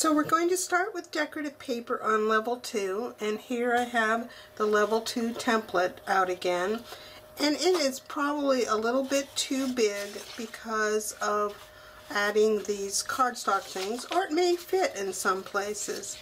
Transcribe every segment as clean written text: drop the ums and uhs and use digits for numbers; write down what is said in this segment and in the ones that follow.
So we're going to start with decorative paper on level 2, and here I have the level 2 template out again, and it is probably a little bit too big because of adding these cardstock things, or it may fit in some places.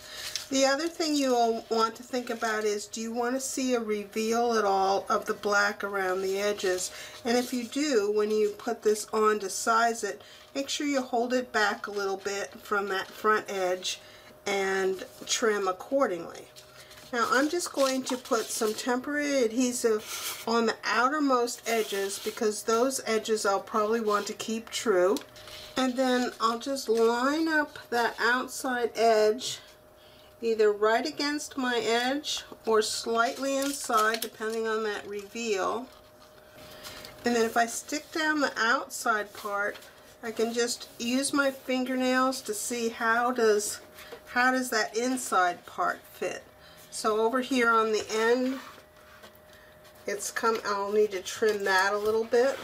The other thing you'll want to think about is, do you want to see a reveal at all of the black around the edges? And if you do, when you put this on to size it, make sure you hold it back a little bit from that front edge and trim accordingly. Now I'm just going to put some temporary adhesive on the outermost edges because those edges I'll probably want to keep true. And then I'll just line up that outside edge either right against my edge or slightly inside, depending on that reveal. And then if I stick down the outside part, I can just use my fingernails to see how does that inside part fit. So over here on the end, I'll need to trim that a little bit.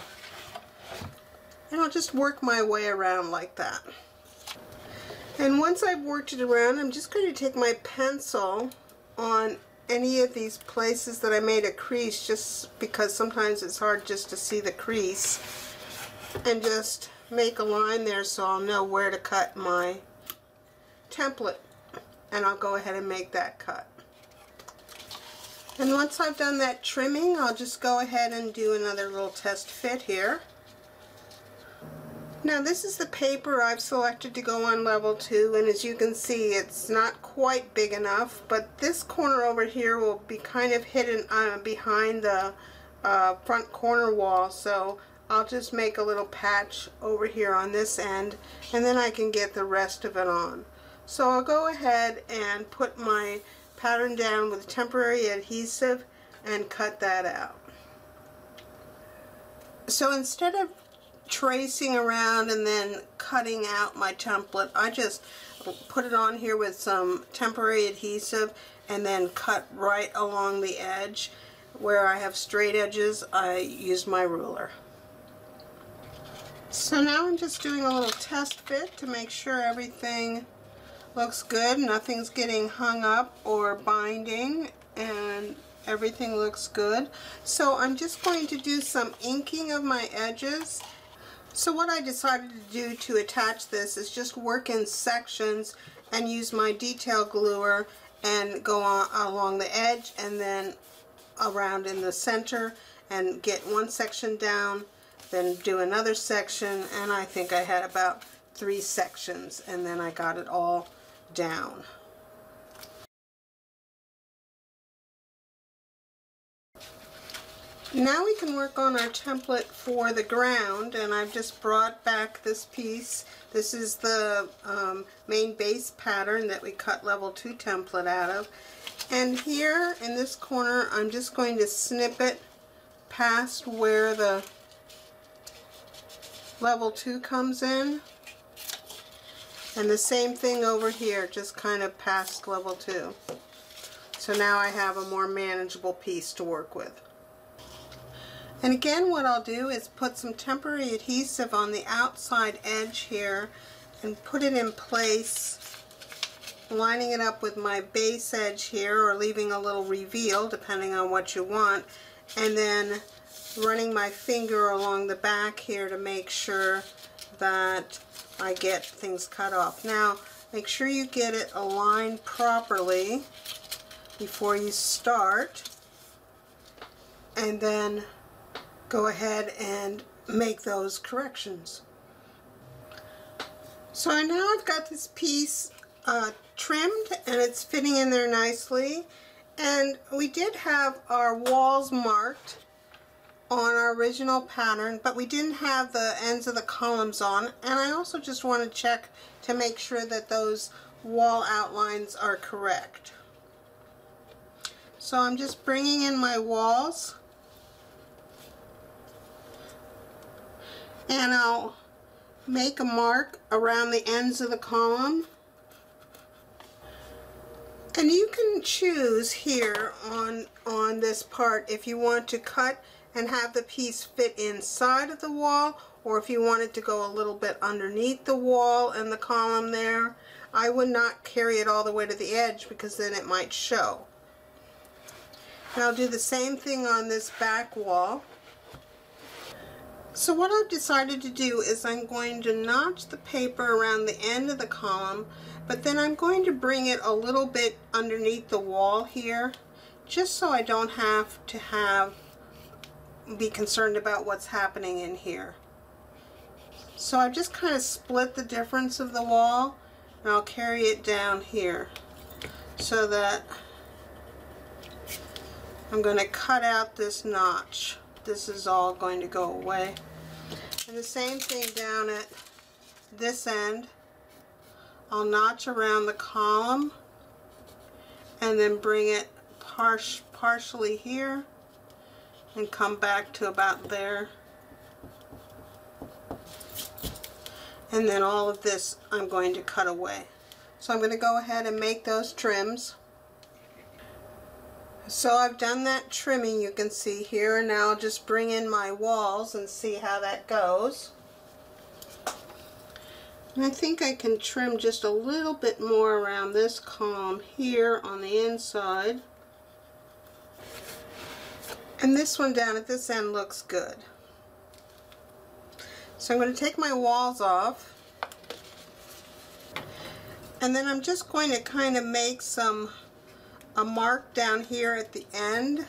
And I'll just work my way around like that. And once I've worked it around, I'm just going to take my pencil on any of these places that I made a crease, just because sometimes it's hard just to see the crease, and just make a line there so I'll know where to cut my template, and I'll go ahead and make that cut. And once I've done that trimming, I'll just go ahead and do another little test fit here. Now this is the paper I've selected to go on level 2, and as you can see, it's not quite big enough, but this corner over here will be kind of hidden behind the front corner wall, so I'll just make a little patch over here on this end, and then I can get the rest of it on. So I'll go ahead and put my pattern down with temporary adhesive and cut that out. So instead of tracing around and then cutting out my template, I just put it on here with some temporary adhesive and then cut right along the edge. Where I have straight edges, I use my ruler. So now I'm just doing a little test fit to make sure everything looks good, nothing's getting hung up or binding, and everything looks good. So I'm just going to do some inking of my edges. So what I decided to do to attach this is just work in sections and use my detail gluer and go on along the edge and then around in the center and get one section down, then do another section, and I think I had about 3 sections, and then I got it all down. Now we can work on our template for the ground, and I've just brought back this piece. This is the main base pattern that we cut level 2 template out of. And here in this corner, I'm just going to snip it past where the level 2 comes in. And the same thing over here, just kind of past level 2. So now I have a more manageable piece to work with. And again, what I'll do is put some temporary adhesive on the outside edge here and put it in place, lining it up with my base edge here, or leaving a little reveal depending on what you want, and then running my finger along the back here to make sure that I get things cut off. Now make sure you get it aligned properly before you start, and then go ahead and make those corrections. So now I've got this piece trimmed and it's fitting in there nicely, and we did have our walls marked on our original pattern, but we didn't have the ends of the columns on, and I also just want to check to make sure that those wall outlines are correct. So I'm just bringing in my walls, and I'll make a mark around the ends of the column. And you can choose here on this part if you want to cut and have the piece fit inside of the wall, or if you want it to go a little bit underneath the wall and the column there. I would not carry it all the way to the edge because then it might show. And I'll do the same thing on this back wall. So what I've decided to do is I'm going to notch the paper around the end of the column, but then I'm going to bring it a little bit underneath the wall here, just so I don't have to be concerned about what's happening in here. So I've just kind of split the difference of the wall, and I'll carry it down here so that I'm going to cut out this notch. This is all going to go away. And the same thing down at this end. I'll notch around the column and then bring it partially here and come back to about there. And then all of this I'm going to cut away. So I'm going to go ahead and make those trims. So I've done that trimming you can see here, and now I'll just bring in my walls and see how that goes. And I think I can trim just a little bit more around this column here on the inside. And this one down at this end looks good. So I'm going to take my walls off, and then I'm just going to kind of make a mark down here at the end.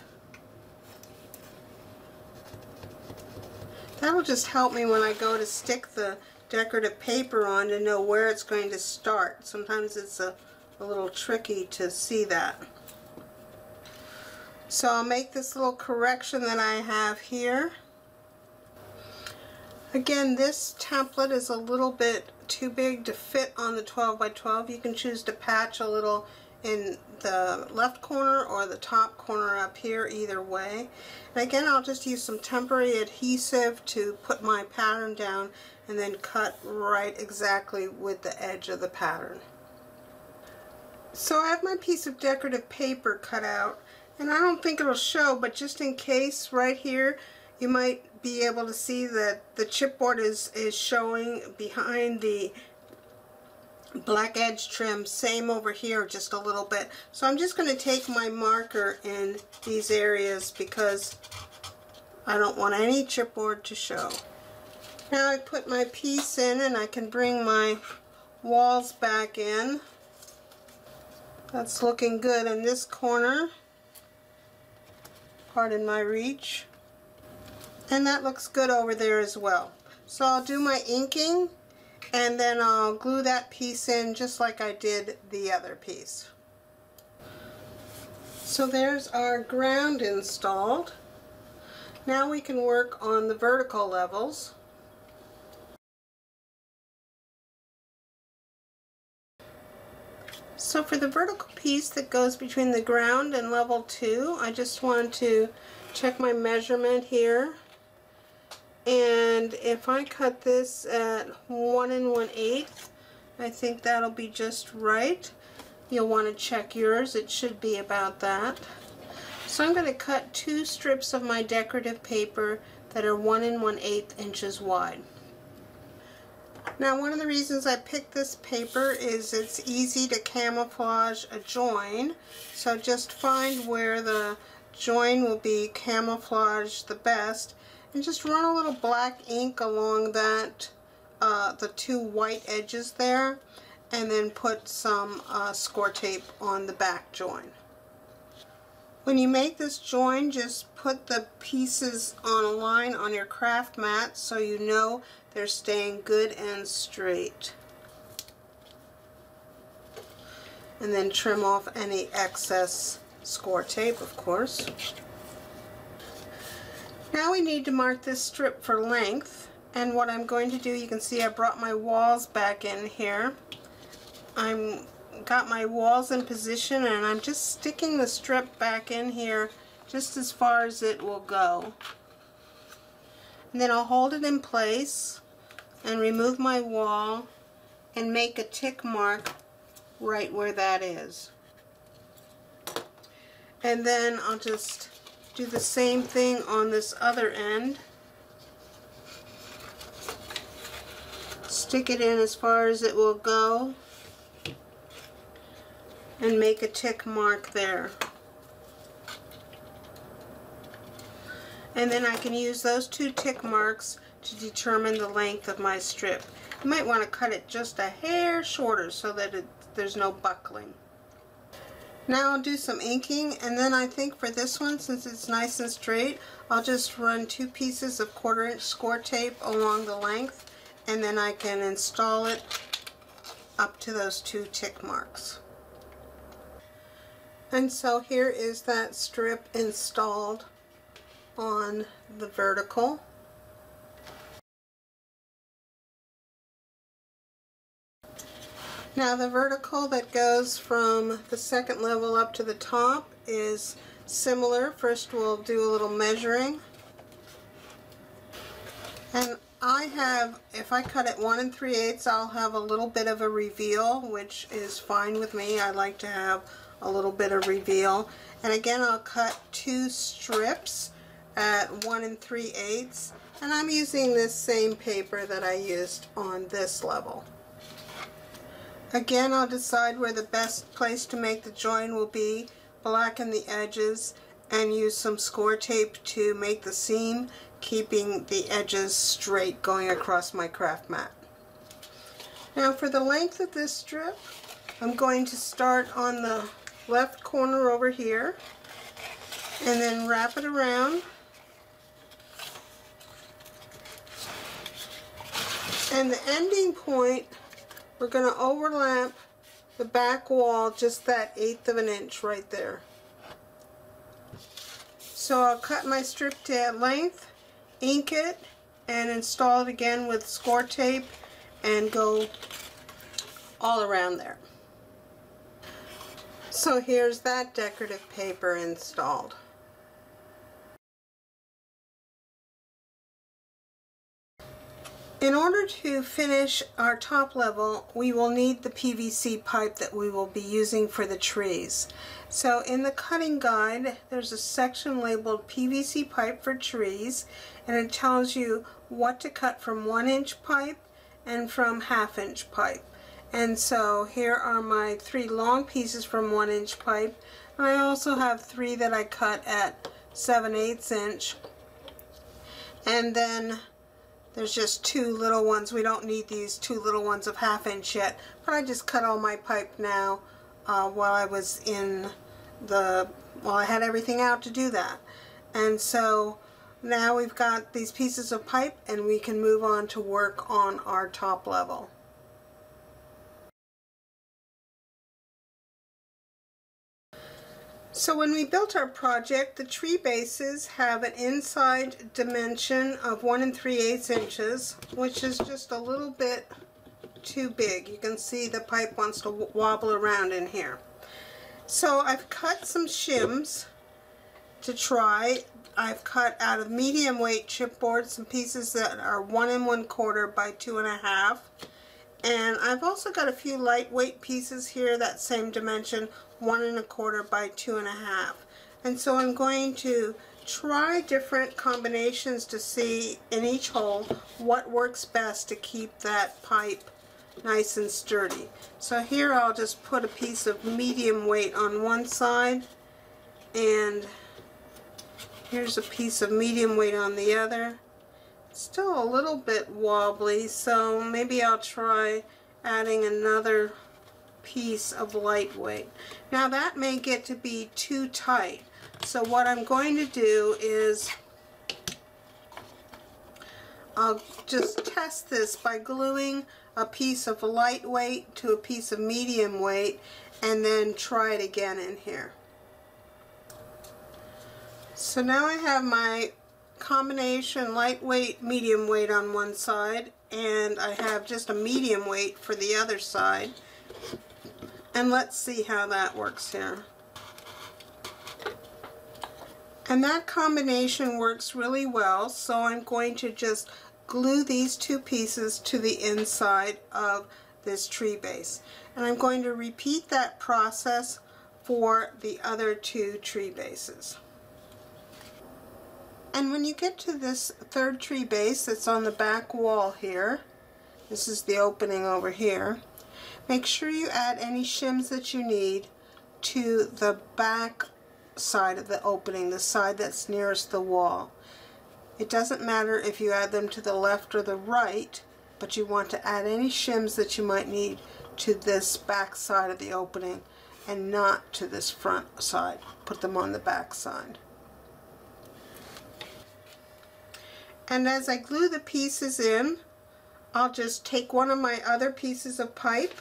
That'll just help me when I go to stick the decorative paper on to know where it's going to start. Sometimes it's a little tricky to see that. So I'll make this little correction that I have here. Again, this template is a little bit too big to fit on the 12 by 12. You can choose to patch a little in the left corner or the top corner up here, either way. And again, I'll just use some temporary adhesive to put my pattern down and then cut right exactly with the edge of the pattern. So I have my piece of decorative paper cut out, and I don't think it'll show, but just in case, right here you might be able to see that the chipboard is showing behind the black edge trim. Same over here, just a little bit. So I'm just going to take my marker in these areas because I don't want any chipboard to show. Now I put my piece in, and I can bring my walls back in. That's looking good in this corner. Pardon my reach. And that looks good over there as well. So I'll do my inking, and then I'll glue that piece in just like I did the other piece. So there's our ground installed. Now we can work on the vertical levels. So for the vertical piece that goes between the ground and level 2, I just want to check my measurement here. And if I cut this at 1 1/8, I think that'll be just right. You'll want to check yours. It should be about that. So I'm going to cut 2 strips of my decorative paper that are 1 1/8 inches wide. Now, one of the reasons I picked this paper is it's easy to camouflage a join. So just find where the join will be camouflaged the best, and just run a little black ink along that, the 2 white edges there, and then put some score tape on the back join. When you make this join, just put the pieces on a line on your craft mat so you know they're staying good and straight. And then trim off any excess score tape, of course. Now we need to mark this strip for length, and what I'm going to do, you can see I brought my walls back in here. I'm got my walls in position, and I'm just sticking the strip back in here just as far as it will go. And then I'll hold it in place and remove my wall and make a tick mark right where that is. And then I'll just do the same thing on this other end. Stick it in as far as it will go. and make a tick mark there. And then I can use those 2 tick marks to determine the length of my strip. You might want to cut it just a hair shorter so that there's no buckling. Now I'll do some inking, and then I think for this one, since it's nice and straight, I'll just run 2 pieces of 1/4 inch score tape along the length, and then I can install it up to those 2 tick marks. And so here is that strip installed on the vertical. Now the vertical that goes from the second level up to the top is similar. First we'll do a little measuring. And I have, if I cut it 1 3/8, I'll have a little bit of a reveal, which is fine with me. I like to have a little bit of reveal. And again, I'll cut 2 strips at 1 3/8, and I'm using this same paper that I used on this level. Again, I'll decide where the best place to make the join will be, blacken the edges, and use some score tape to make the seam, keeping the edges straight going across my craft mat. Now for the length of this strip, I'm going to start on the left corner over here, and then wrap it around. And the ending point, we're going to overlap the back wall just that 1/8 of an inch right there. So I'll cut my strip to length, ink it, and install it again with score tape and go all around there. So here's that decorative paper installed. In order to finish our top level, we will need the PVC pipe that we will be using for the trees. So in the cutting guide, there's a section labeled PVC pipe for trees, and it tells you what to cut from 1 inch pipe and from 1/2 inch pipe. And so here are my 3 long pieces from 1 inch pipe, and I also have 3 that I cut at 7/8 inch. And then there's just 2 little ones. We don't need these 2 little ones of 1/2 inch yet, but I just cut all my pipe now while I had everything out to do that. And so now we've got these pieces of pipe, and we can move on to work on our top level. So when we built our project, the tree bases have an inside dimension of 1 3/8 inches, which is just a little bit too big. You can see the pipe wants to wobble around in here. So I've cut some shims to try. I've cut out of medium weight chipboard some pieces that are 1 1/4 by 2 1/2. And I've also got a few lightweight pieces here, that same dimension, 1 1/4 by 2 1/2. And so I'm going to try different combinations to see in each hole what works best to keep that pipe nice and sturdy. So here I'll just put a piece of medium weight on one side, and here's a piece of medium weight on the other. It's still a little bit wobbly, so maybe I'll try adding another piece of lightweight. Now that may get to be too tight, so what I'm going to do is I'll just test this by gluing a piece of lightweight to a piece of medium weight, and then try it again in here. So now I have my combination lightweight, medium weight on one side, and I have just a medium weight for the other side. And let's see how that works here. And that combination works really well, so I'm going to just glue these 2 pieces to the inside of this tree base. And I'm going to repeat that process for the other 2 tree bases. And when you get to this 3rd tree base that's on the back wall here, this is the opening over here, make sure you add any shims that you need to the back side of the opening, the side that's nearest the wall. It doesn't matter if you add them to the left or the right, but you want to add any shims that you might need to this back side of the opening and not to this front side. Put them on the back side. And as I glue the pieces in, I'll just take one of my other pieces of pipe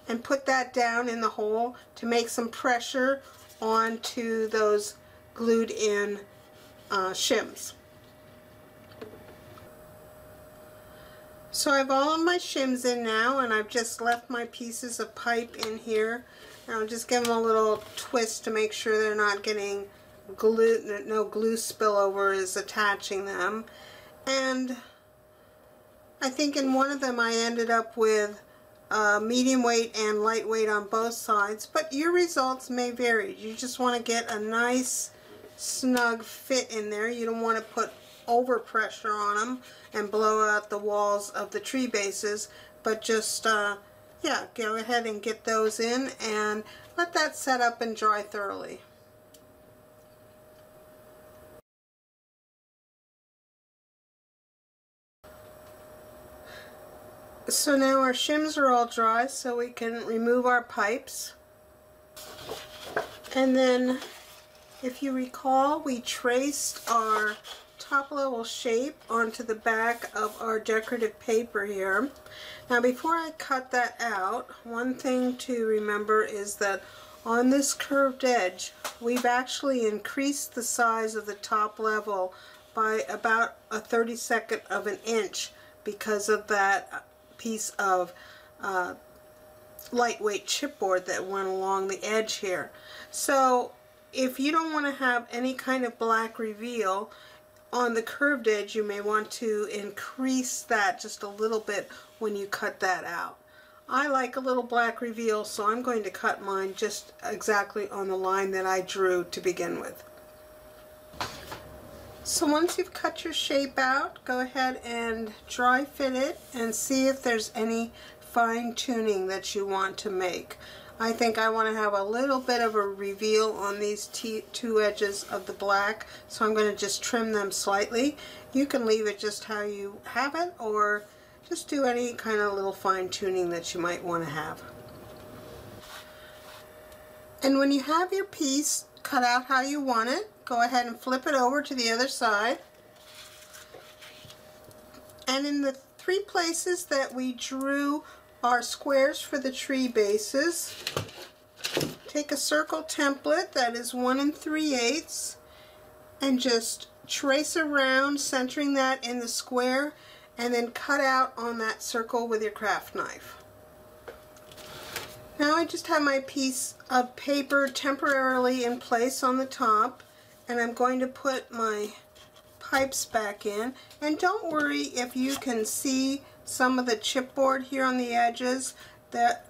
and put that down in the hole to make some pressure onto those glued in shims. So I have all of my shims in now, and I've just left my pieces of pipe in here. And I'll just give them a little twist to make sure they're not getting glue, no glue spillover is attaching them. And I think in one of them I ended up with medium weight and lightweight on both sides, but your results may vary. You just want to get a nice snug fit in there. You don't want to put over pressure on them and blow out the walls of the tree bases, but just yeah, go ahead and get those in and let that set up and dry thoroughly. So now our shims are all dry, so we can remove our pipes. And then, if you recall, we traced our top level shape onto the back of our decorative paper here. Now before I cut that out, one thing to remember is that on this curved edge, we've actually increased the size of the top level by about a 32nd of an inch because of that piece of lightweight chipboard that went along the edge here. So if you don't want to have any kind of black reveal on the curved edge, you may want to increase that just a little bit when you cut that out. I like a little black reveal, so I'm going to cut mine just exactly on the line that I drew to begin with. So once you've cut your shape out, go ahead and dry fit it and see if there's any fine tuning that you want to make. I think I want to have a little bit of a reveal on these two edges of the black, so I'm going to just trim them slightly. You can leave it just how you have it, or just do any kind of little fine tuning that you might want to have. And when you have your piece cut out how you want it, go ahead and flip it over to the other side. And in the three places that we drew our squares for the tree bases, take a circle template that is 1 3/8 and just trace around, centering that in the square, and then cut out on that circle with your craft knife. Now I just have my piece of paper temporarily in place on the top, and I'm going to put my pipes back in. And don't worry if you can see some of the chipboard here on the edges, that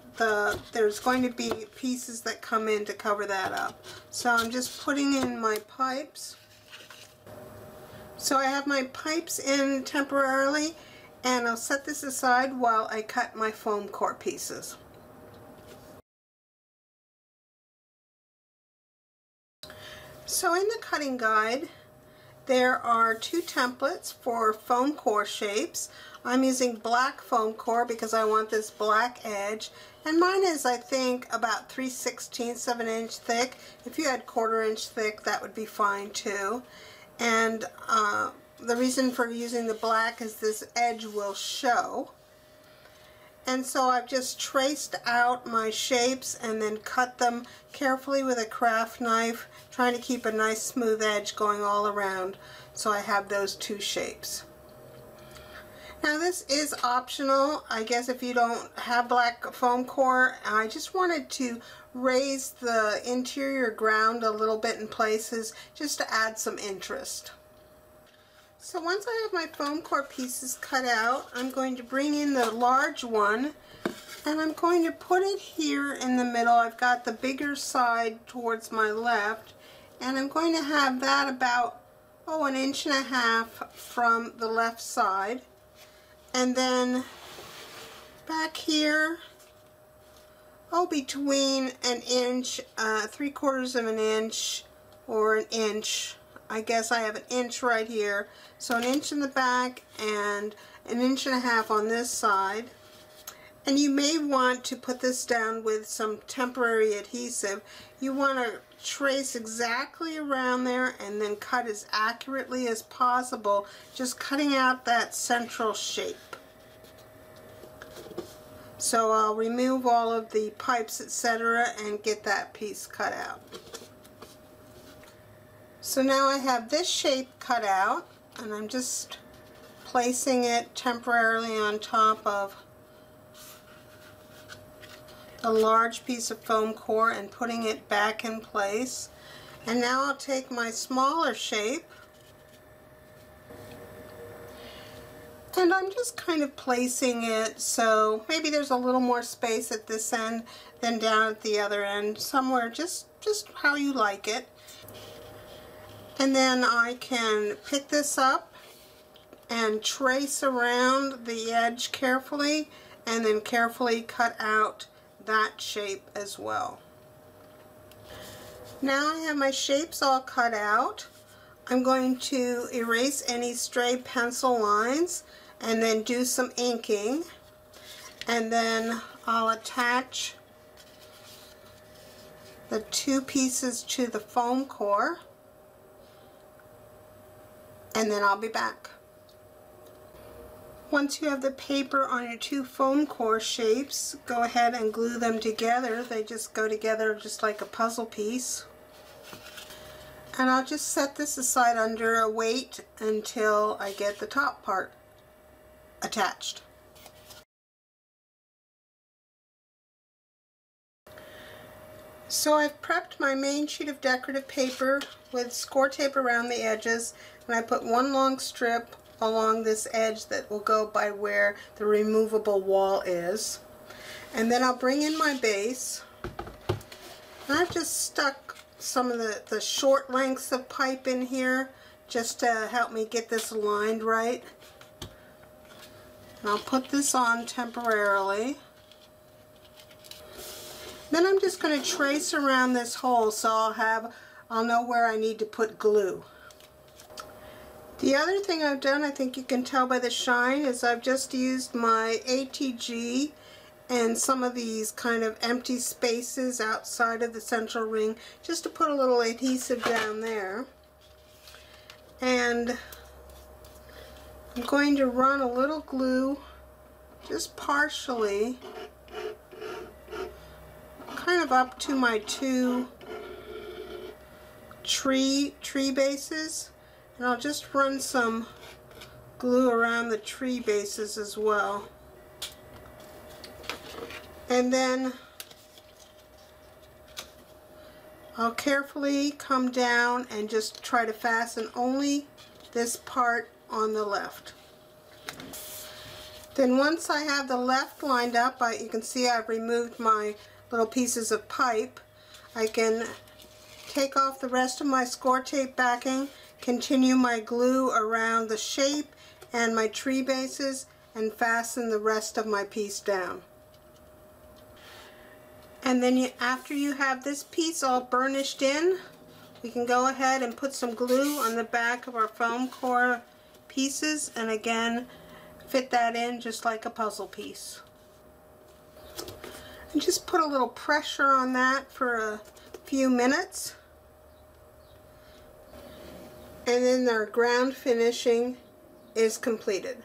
there's going to be pieces that come in to cover that up. So I'm just putting in my pipes. So I have my pipes in temporarily, and I'll set this aside while I cut my foam core pieces. So in the cutting guide, there are two templates for foam core shapes. I'm using black foam core because I want this black edge, and mine is, I think, about 3/16 of an inch thick. If you had 1/4 inch thick, that would be fine too. And the reason for using the black is this edge will show. And so I've just traced out my shapes and then cut them carefully with a craft knife, trying to keep a nice smooth edge going all around. So I have those two shapes. Now this is optional, I guess, if you don't have black foam core. I just wanted to raise the interior ground a little bit in places just to add some interest. So once I have my foam core pieces cut out, I'm going to bring in the large one, and I'm going to put it here in the middle. I've got the bigger side towards my left, and I'm going to have that about 1.5 inches from the left side. And then back here, between an inch, 3/4 of an inch, or an inch. I guess I have an inch right here. So an inch in the back and an inch and a half on this side. And you may want to put this down with some temporary adhesive. You want to trace exactly around there and then cut as accurately as possible, just cutting out that central shape. So I'll remove all of the pipes, etc., and get that piece cut out. So now I have this shape cut out, and I'm just placing it temporarily on top of a large piece of foam core and putting it back in place. And now I'll take my smaller shape and I'm just kind of placing it so maybe there's a little more space at this end than down at the other end, somewhere just how you like it. And then I can pick this up and trace around the edge carefully and then carefully cut out that shape as well. Now I have my shapes all cut out. I'm going to erase any stray pencil lines and then do some inking, and then I'll attach the two pieces to the foam core, and then I'll be back. Once you have the paper on your two foam core shapes, go ahead and glue them together. They just go together just like a puzzle piece. And I'll just set this aside under a weight until I get the top part attached. So I've prepped my main sheet of decorative paper with score tape around the edges, and I put one long strip along this edge that will go by where the removable wall is. And then I'll bring in my base, and I've just stuck some of the short lengths of pipe in here just to help me get this aligned right. And I'll put this on temporarily. Then I'm just going to trace around this hole so I'll know where I need to put glue. The other thing I've done, I think you can tell by the shine, is I've just used my ATG and some of these kind of empty spaces outside of the central ring just to put a little adhesive down there. And I'm going to run a little glue just partially kind of up to my two tree bases, and I'll just run some glue around the tree bases as well. And then I'll carefully come down and just try to fasten only this part on the left. Then once I have the left lined up, you can see I've removed my little pieces of pipe. I can take off the rest of my score tape backing, continue my glue around the shape and my tree bases, and fasten the rest of my piece down. And then after you have this piece all burnished in, we can go ahead and put some glue on the back of our foam core pieces, and again fit that in just like a puzzle piece. And just put a little pressure on that for a few minutes, and then our ground finishing is completed.